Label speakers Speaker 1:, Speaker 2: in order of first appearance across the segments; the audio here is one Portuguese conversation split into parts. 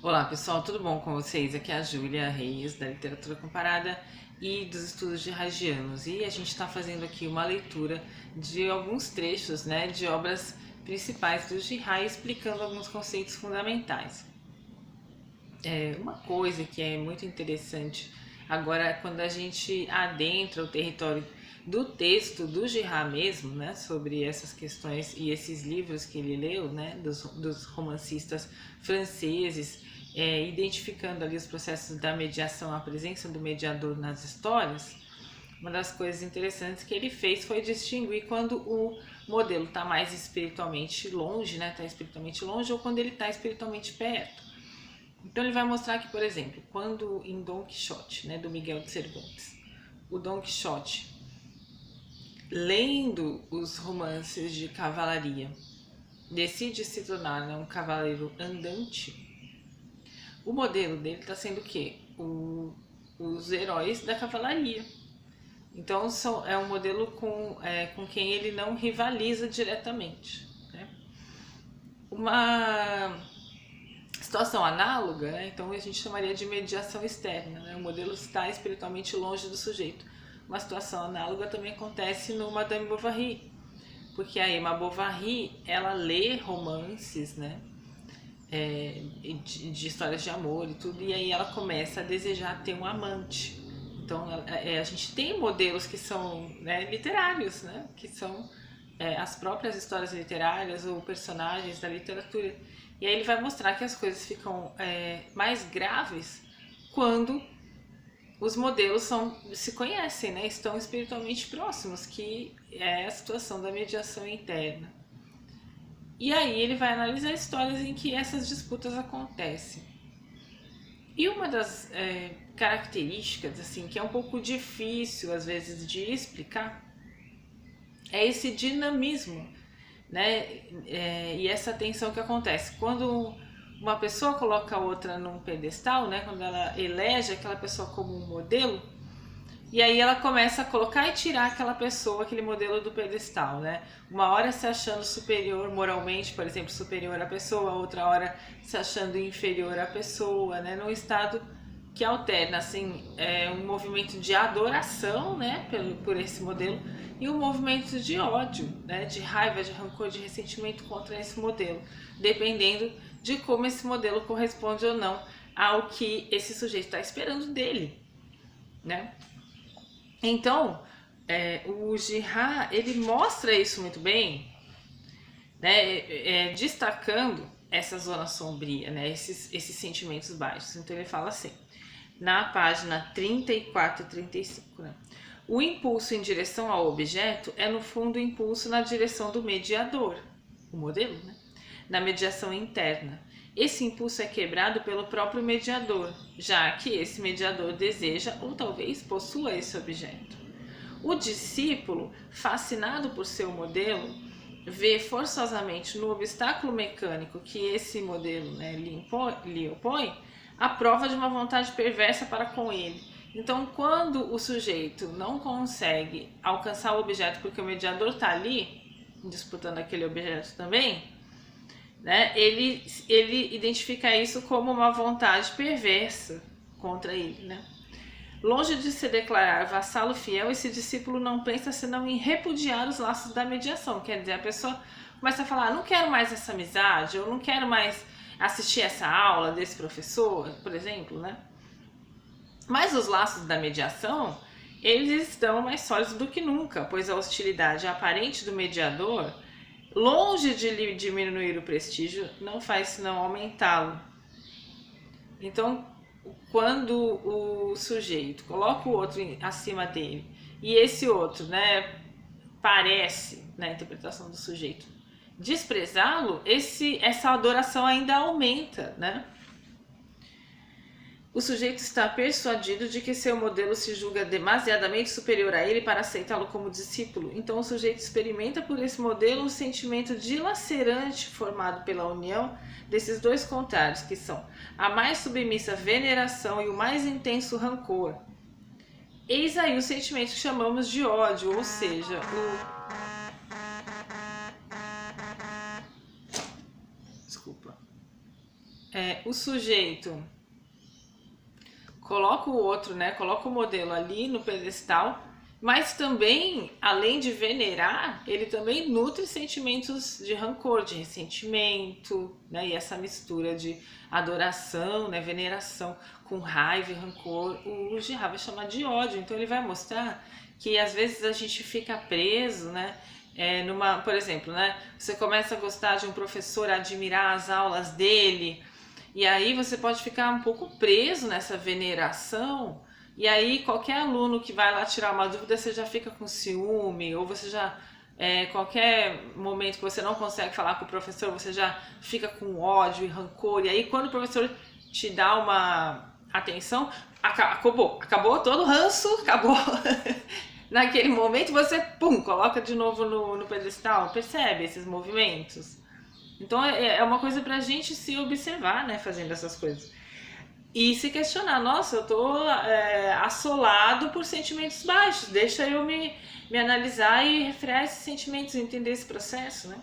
Speaker 1: Olá pessoal, tudo bom com vocês? Aqui é a Júlia Reis, da Literatura Comparada e dos Estudos de Ragianos. E a gente está fazendo aqui uma leitura de alguns trechos, de obras principais do Gihá, explicando alguns conceitos fundamentais. Uma coisa que é muito interessante agora, quando a gente adentra o território do texto do Gihá mesmo, sobre essas questões e esses livros que ele leu, dos romancistas franceses, identificando ali os processos da mediação, a presença do mediador nas histórias. Uma das coisas interessantes que ele fez foi distinguir quando o modelo está mais espiritualmente longe, ou quando ele está espiritualmente perto. Então ele vai mostrar que, por exemplo, quando em Dom Quixote, do Miguel de Cervantes, o Dom Quixote, lendo os romances de cavalaria, decide se tornar um cavaleiro andante, o modelo dele está sendo o quê? Os heróis da cavalaria. Então é um modelo com quem ele não rivaliza diretamente. Uma situação análoga, então a gente chamaria de mediação externa. O modelo está espiritualmente longe do sujeito. Uma situação análoga também acontece no Madame Bovary, porque a Emma Bovary, ela lê romances, de histórias de amor e tudo, e aí ela começa a desejar ter um amante. Então a gente tem modelos que são literários, que são as próprias histórias literárias ou personagens da literatura. E aí ele vai mostrar que as coisas ficam mais graves quando os modelos se conhecem, estão espiritualmente próximos, que é a situação da mediação interna. E aí ele vai analisar histórias em que essas disputas acontecem. E uma das características, assim, que é um pouco difícil às vezes de explicar, é esse dinamismo, e essa tensão que acontece quando uma pessoa coloca a outra num pedestal, quando ela elege aquela pessoa como um modelo, e aí ela começa a colocar e tirar aquela pessoa, aquele modelo do pedestal, Uma hora se achando superior moralmente, por exemplo, superior à pessoa, outra hora se achando inferior à pessoa, num estado que alterna, assim, um movimento de adoração, por esse modelo, e um movimento de ódio, de raiva, de rancor, de ressentimento contra esse modelo, dependendo de como esse modelo corresponde ou não ao que esse sujeito está esperando dele, Então, o Gihá, ele mostra isso muito bem, destacando essa zona sombria, esses sentimentos baixos. Então ele fala assim, na página 34 e 35, o impulso em direção ao objeto é no fundo o impulso na direção do mediador, o modelo, na mediação interna. Esse impulso é quebrado pelo próprio mediador, já que esse mediador deseja ou talvez possua esse objeto. O discípulo, fascinado por seu modelo, vê forçosamente no obstáculo mecânico que esse modelo lhe opõe a prova de uma vontade perversa para com ele. Então, quando o sujeito não consegue alcançar o objeto porque o mediador está ali, disputando aquele objeto também, ele identifica isso como uma vontade perversa contra ele, Longe de se declarar vassalo fiel, esse discípulo não pensa senão em repudiar os laços da mediação. Quer dizer, a pessoa começa a falar, não quero mais essa amizade, eu não quero mais assistir essa aula desse professor, por exemplo, Mas os laços da mediação, eles estão mais sólidos do que nunca, pois a hostilidade aparente do mediador, longe de lhe diminuir o prestígio, não faz senão aumentá-lo. Então, quando o sujeito coloca o outro acima dele e esse outro, parece, na interpretação do sujeito, desprezá-lo, essa adoração ainda aumenta, O sujeito está persuadido de que seu modelo se julga demasiadamente superior a ele para aceitá-lo como discípulo. Então o sujeito experimenta por esse modelo um sentimento dilacerante formado pela união desses dois contrários, que são a mais submissa veneração e o mais intenso rancor. Eis aí o sentimento que chamamos de ódio, ou seja, o sujeito coloca o outro, né? Coloca o modelo ali no pedestal, mas também, além de venerar, ele também nutre sentimentos de rancor, de ressentimento, né? E essa mistura de adoração, né? Veneração com raiva e rancor, o Girard vai chamar de ódio. Então ele vai mostrar que às vezes a gente fica preso, né? Por exemplo, né? Você começa a gostar de um professor, admirar as aulas dele, e aí você pode ficar um pouco preso nessa veneração, e aí qualquer aluno que vai lá tirar uma dúvida, você já fica com ciúme, ou você já, qualquer momento que você não consegue falar com o professor, você já fica com ódio e rancor, e aí quando o professor te dá uma atenção, acabou todo o ranço, acabou. Naquele momento você, pum, coloca de novo no pedestal, percebe esses movimentos? Então é uma coisa pra gente se observar, né, fazendo essas coisas. E se questionar, nossa, eu tô assolado por sentimentos baixos, deixa eu me analisar e refrear esses sentimentos, entender esse processo, né?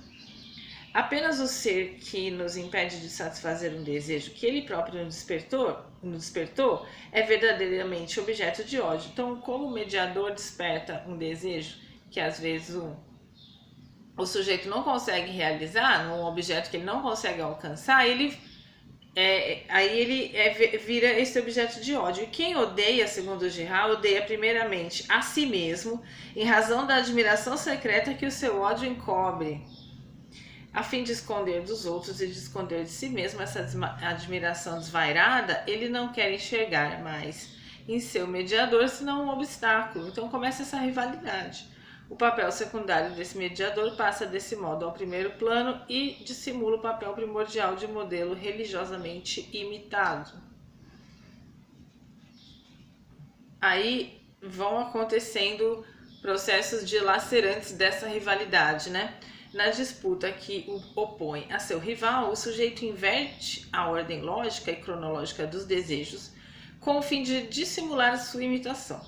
Speaker 1: Apenas o ser que nos impede de satisfazer um desejo que ele próprio nos despertou é verdadeiramente objeto de ódio. Então, como o mediador desperta um desejo que às vezes o sujeito não consegue realizar, num objeto que ele não consegue alcançar, aí ele vira esse objeto de ódio. E quem odeia, segundo o Girard, odeia primeiramente a si mesmo, em razão da admiração secreta que o seu ódio encobre. A fim de esconder dos outros e de esconder de si mesmo essa admiração desvairada, ele não quer enxergar mais em seu mediador senão um obstáculo. Então começa essa rivalidade. O papel secundário desse mediador passa desse modo ao primeiro plano e dissimula o papel primordial de modelo religiosamente imitado. Aí vão acontecendo processos dilacerantes dessa rivalidade, né? Na disputa que o opõe a seu rival, o sujeito inverte a ordem lógica e cronológica dos desejos com o fim de dissimular sua imitação.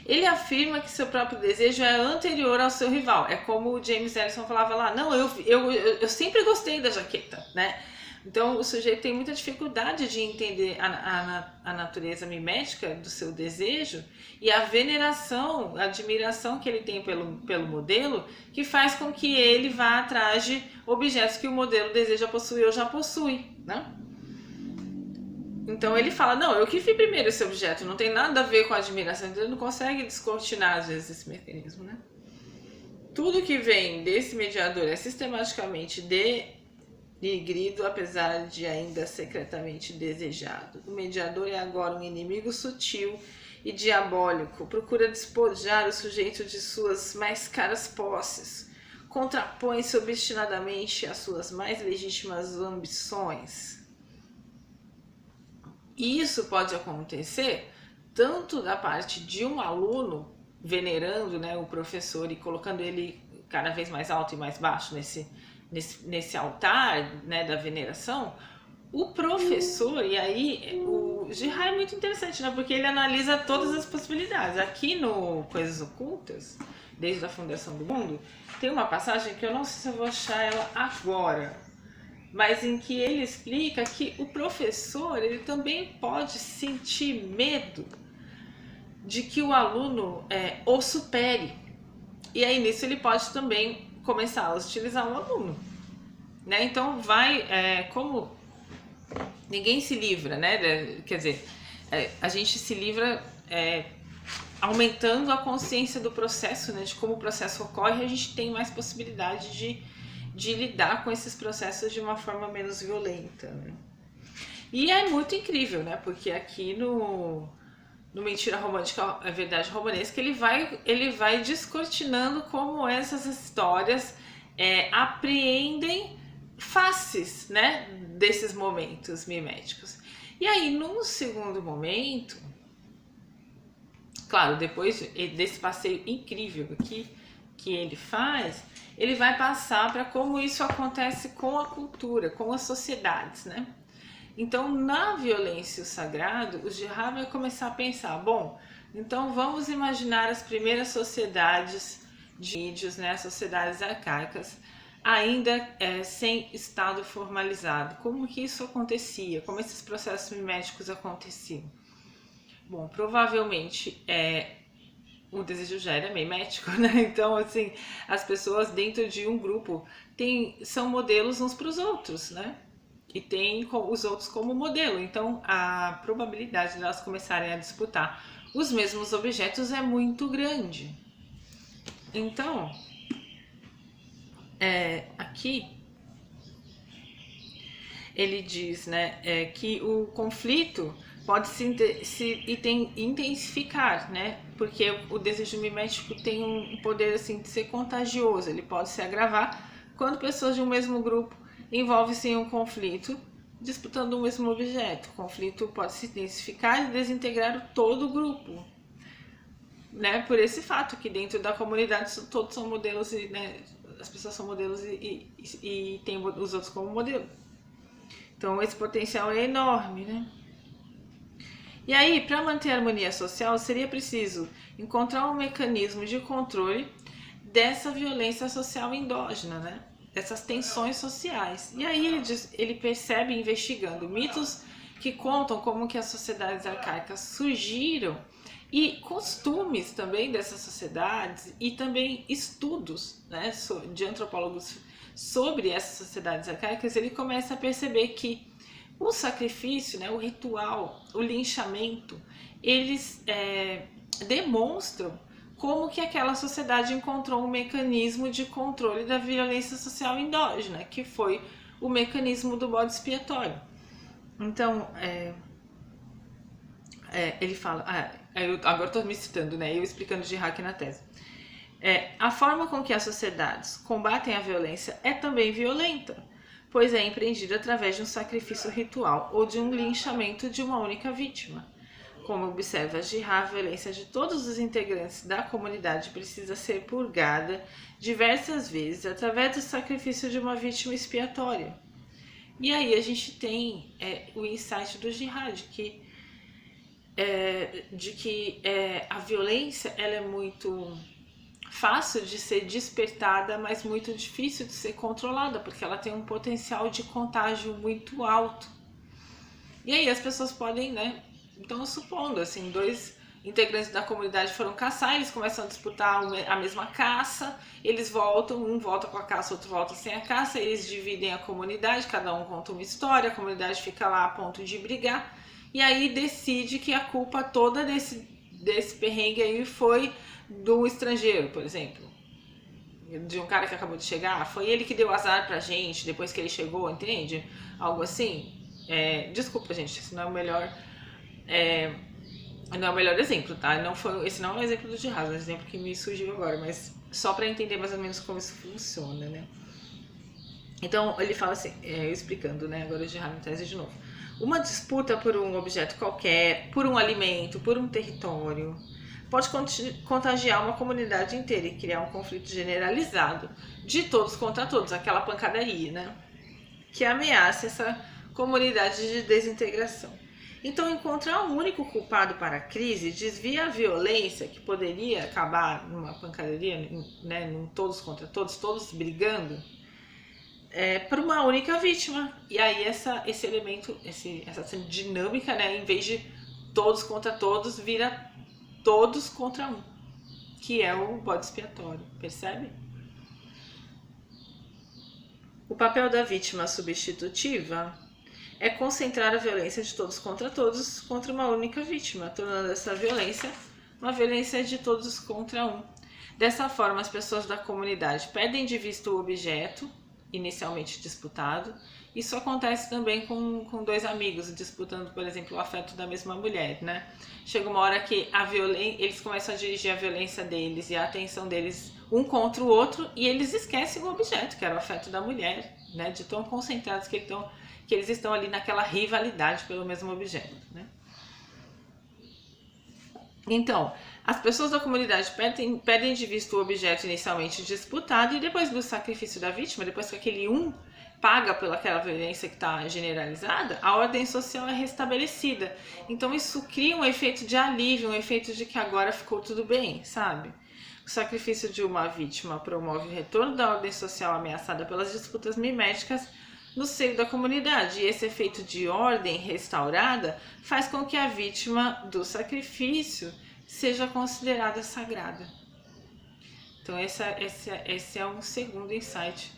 Speaker 1: Ele afirma que seu próprio desejo é anterior ao seu rival. É como o James Ellison falava lá, não, eu sempre gostei da jaqueta, né? Então o sujeito tem muita dificuldade de entender a natureza mimética do seu desejo e a veneração, a admiração que ele tem pelo modelo, que faz com que ele vá atrás de objetos que o modelo deseja possuir ou já possui, né? Então ele fala, não, eu que vi primeiro esse objeto, não tem nada a ver com a admiração, então ele não consegue descortinar às vezes esse mecanismo, né? Tudo que vem desse mediador é sistematicamente denigrido, apesar de ainda secretamente desejado. O mediador é agora um inimigo sutil e diabólico, procura despojar o sujeito de suas mais caras posses, contrapõe-se obstinadamente às suas mais legítimas ambições. E isso pode acontecer tanto da parte de um aluno venerando, né, o professor e colocando ele cada vez mais alto e mais baixo nesse altar, né, da veneração, o professor, e aí o Girard é muito interessante, né, porque ele analisa todas as possibilidades. Aqui no Coisas Ocultas, desde a fundação do mundo, tem uma passagem que eu não sei se eu vou achar ela agora, mas em que ele explica que o professor ele também pode sentir medo de que o aluno o supere. E aí nisso ele pode também começar a hostilizar o aluno, né? Então como ninguém se livra, né? Quer dizer, a gente se livra aumentando a consciência do processo, né? De como o processo ocorre, a gente tem mais possibilidade de lidar com esses processos de uma forma menos violenta, né? E é muito incrível, né? Porque aqui no Mentira Romântica, a Verdade Romanesca, ele vai descortinando como essas histórias apreendem faces, né? Desses momentos miméticos. E aí, num segundo momento, claro, depois desse passeio incrível aqui que ele faz, ele vai passar para como isso acontece com a cultura, com as sociedades, né? Então, na violência e o sagrado, o Girard vai começar a pensar, bom, então vamos imaginar as primeiras sociedades de índios, né, as sociedades arcaicas, ainda sem estado formalizado. Como que isso acontecia? Como esses processos miméticos aconteciam? Bom, provavelmente o desejo já era mimético, né? Então, assim, as pessoas dentro de um grupo são modelos uns para os outros, né? E tem os outros como modelo. Então, a probabilidade de elas começarem a disputar os mesmos objetos é muito grande. Então, aqui ele diz, né, que o conflito pode se intensificar, né, porque o desejo mimético tem um poder assim de ser contagioso, ele pode se agravar quando pessoas de um mesmo grupo envolvem-se em um conflito disputando o mesmo objeto. O conflito pode se intensificar e desintegrar todo o grupo, né, por esse fato que dentro da comunidade todos são modelos e, né, as pessoas são modelos e tem os outros como modelo. Então esse potencial é enorme, né? E aí, para manter a harmonia social, seria preciso encontrar um mecanismo de controle dessa violência social endógena, né? Dessas tensões sociais. E aí ele percebe, investigando mitos que contam como que as sociedades arcaicas surgiram e costumes também dessas sociedades e também estudos, né, de antropólogos sobre essas sociedades arcaicas, ele começa a perceber que o sacrifício, né, o ritual, o linchamento, eles demonstram como que aquela sociedade encontrou um mecanismo de controle da violência social endógena, que foi o mecanismo do bode expiatório. Então, ele fala, agora estou me citando, né, eu explicando de Hack na tese. A forma com que as sociedades combatem a violência é também violenta, pois é empreendida através de um sacrifício ritual ou de um linchamento de uma única vítima. Como observa Girard, a violência de todos os integrantes da comunidade precisa ser purgada diversas vezes através do sacrifício de uma vítima expiatória. E aí a gente tem o insight do Girard, de que a violência ela é muito fácil de ser despertada, mas muito difícil de ser controlada, porque ela tem um potencial de contágio muito alto. E aí as pessoas podem, né, então supondo, assim, 2 integrantes da comunidade foram caçar, eles começam a disputar a mesma caça, eles voltam, um volta com a caça, outro volta sem a caça, eles dividem a comunidade, cada um conta uma história, a comunidade fica lá a ponto de brigar, e aí decide que a culpa toda desse perrengue aí foi do estrangeiro, por exemplo, de um cara que acabou de chegar, foi ele que deu azar pra gente depois que ele chegou, entende? Algo assim. Desculpa, gente, esse não é o melhor não é o melhor exemplo, tá? Esse não é o exemplo do Girard, é um exemplo que me surgiu agora, mas só para entender mais ou menos como isso funciona, né? Então ele fala assim, explicando, né? Agora o Girard na tese de novo. Uma disputa por um objeto qualquer, por um alimento, por um território, pode contagiar uma comunidade inteira e criar um conflito generalizado de todos contra todos, aquela pancadaria, né? Que ameaça essa comunidade de desintegração. Então, encontrar um único culpado para a crise desvia a violência que poderia acabar numa pancadaria, né, num todos contra todos, todos brigando, para uma única vítima. E aí esse elemento, essa dinâmica, né, em vez de todos contra todos, vira todos contra um, que é o bode expiatório, percebe? O papel da vítima substitutiva é concentrar a violência de todos contra uma única vítima, tornando essa violência uma violência de todos contra um. Dessa forma, as pessoas da comunidade perdem de vista o objeto inicialmente disputado. Isso acontece também com 2 amigos disputando, por exemplo, o afeto da mesma mulher, né? Chega uma hora que eles começam a dirigir a violência deles e a atenção deles um contra o outro e eles esquecem o objeto, que era o afeto da mulher, né? De tão concentrados que eles estão ali naquela rivalidade pelo mesmo objeto, né? Então, as pessoas da comunidade perdem de vista o objeto inicialmente disputado e depois do sacrifício da vítima, depois que aquele paga pelaquela violência que está generalizada, a ordem social é restabelecida. Então isso cria um efeito de alívio, um efeito de que agora ficou tudo bem, sabe? O sacrifício de uma vítima promove o retorno da ordem social ameaçada pelas disputas miméticas no seio da comunidade. E esse efeito de ordem restaurada faz com que a vítima do sacrifício seja considerada sagrada. Então esse é um segundo insight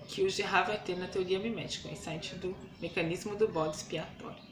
Speaker 1: que o Girard vai ter na teoria mimética, o insight do mecanismo do bode expiatório.